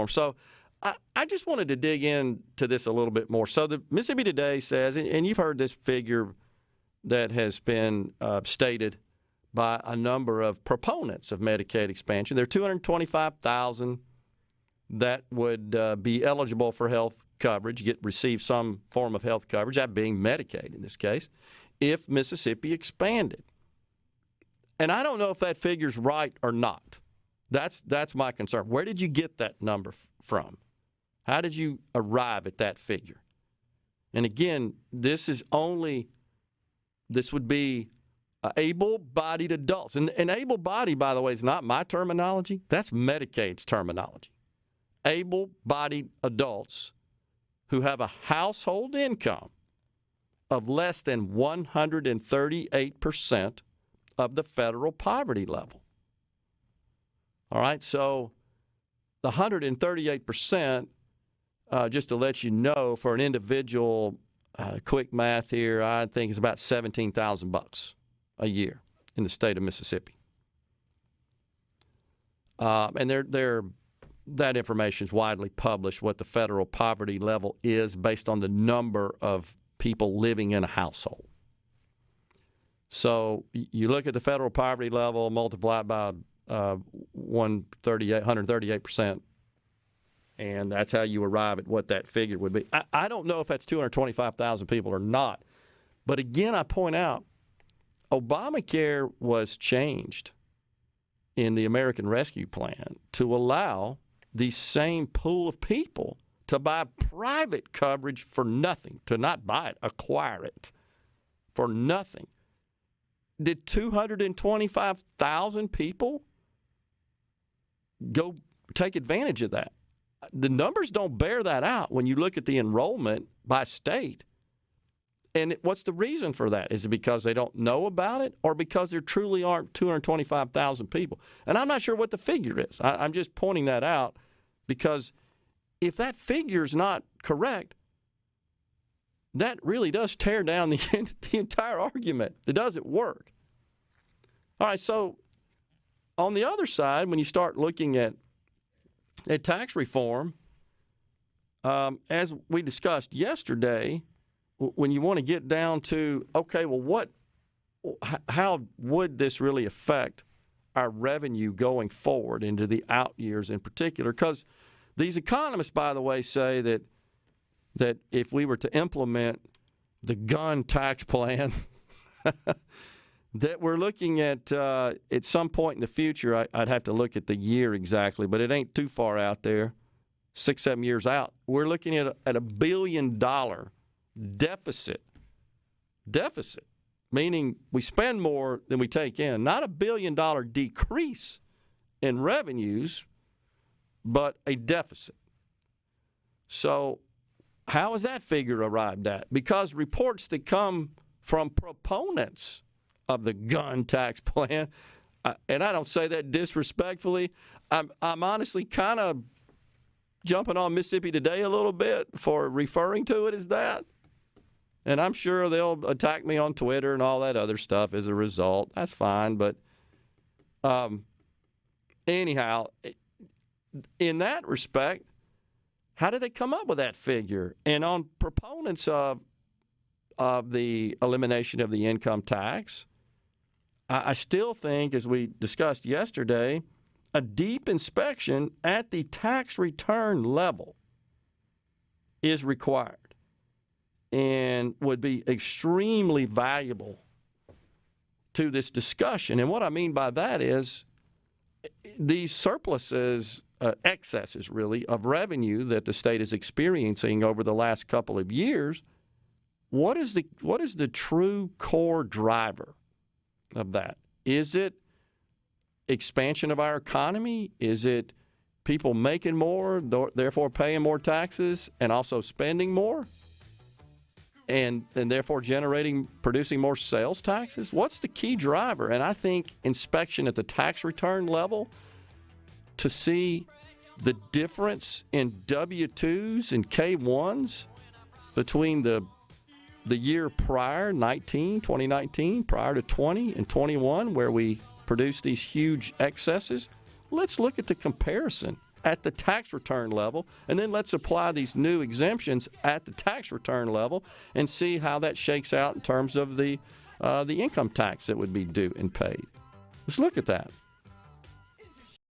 So I just wanted to dig into this a little bit more. So the Mississippi Today says, and you've heard this figure that has been stated by a number of proponents of Medicaid expansion. There are 225,000 that would be eligible for health coverage, receive some form of health coverage, that being Medicaid in this case, if Mississippi expanded. And I don't know if that figure's right or not. That's my concern. Where did you get that number from? How did you arrive at that figure? And again, this would be able-bodied adults. And able-bodied, by the way, is not my terminology. That's Medicaid's terminology. Able-bodied adults who have a household income of less than 138% of the federal poverty level. All right, so the 138%, just to let you know, for an individual, quick math here, I think is about $17,000 a year in the state of Mississippi. And that information is widely published, what the federal poverty level is based on the number of people living in a household. So you look at the federal poverty level, multiply it by 138%, and that's how you arrive at what that figure would be. I don't know if that's 225,000 people or not, but again, I point out, Obamacare was changed in the American Rescue Plan to allow the same pool of people to buy private coverage for nothing, to not buy it, acquire it for nothing. Did 225,000 people go take advantage of that? The numbers don't bear that out when you look at the enrollment by state. And what's the reason for that? Is it because they don't know about it, or because there truly aren't 225,000 people? And I'm not sure what the figure is. I'm just pointing that out because if that figure is not correct, that really does tear down the entire argument. It doesn't work. All right, so on the other side, when you start looking at tax reform, as we discussed yesterday, when you want to get down to, okay, well, how would this really affect our revenue going forward into the out years in particular? Because these economists, by the way, say that if we were to implement the gun tax plan, that we're looking at some point in the future, I'd have to look at the year exactly, but it ain't too far out there, 6-7 years out. We're looking at $1 billion deficit, meaning we spend more than we take in. Not $1 billion decrease in revenues, but a deficit. So how is that figure arrived at? Because reports that come from proponents of the gun tax plan, and I don't say that disrespectfully, I'm honestly kind of jumping on Mississippi Today a little bit for referring to it as that. And I'm sure they'll attack me on Twitter and all that other stuff as a result. That's fine. But anyhow, in that respect, how did they come up with that figure? And on proponents of the elimination of the income tax, I still think, as we discussed yesterday, a deep inspection at the tax return level is required and would be extremely valuable to this discussion. And what I mean by that is these surpluses, excesses really, of revenue that the state is experiencing over the last couple of years, what is the true core driver of that? Is it expansion of our economy? Is it people making more, therefore paying more taxes and also spending more? And therefore producing more sales taxes? What's the key driver? And I think inspection at the tax return level to see the difference in W-2s and K-1s between the year prior, 2019, prior to 20 and 21, where we produced these huge excesses. Let's look at the comparison. at the tax return level, and then let's apply these new exemptions at the tax return level and see how that shakes out in terms of the income tax that would be due and paid. Let's look at that.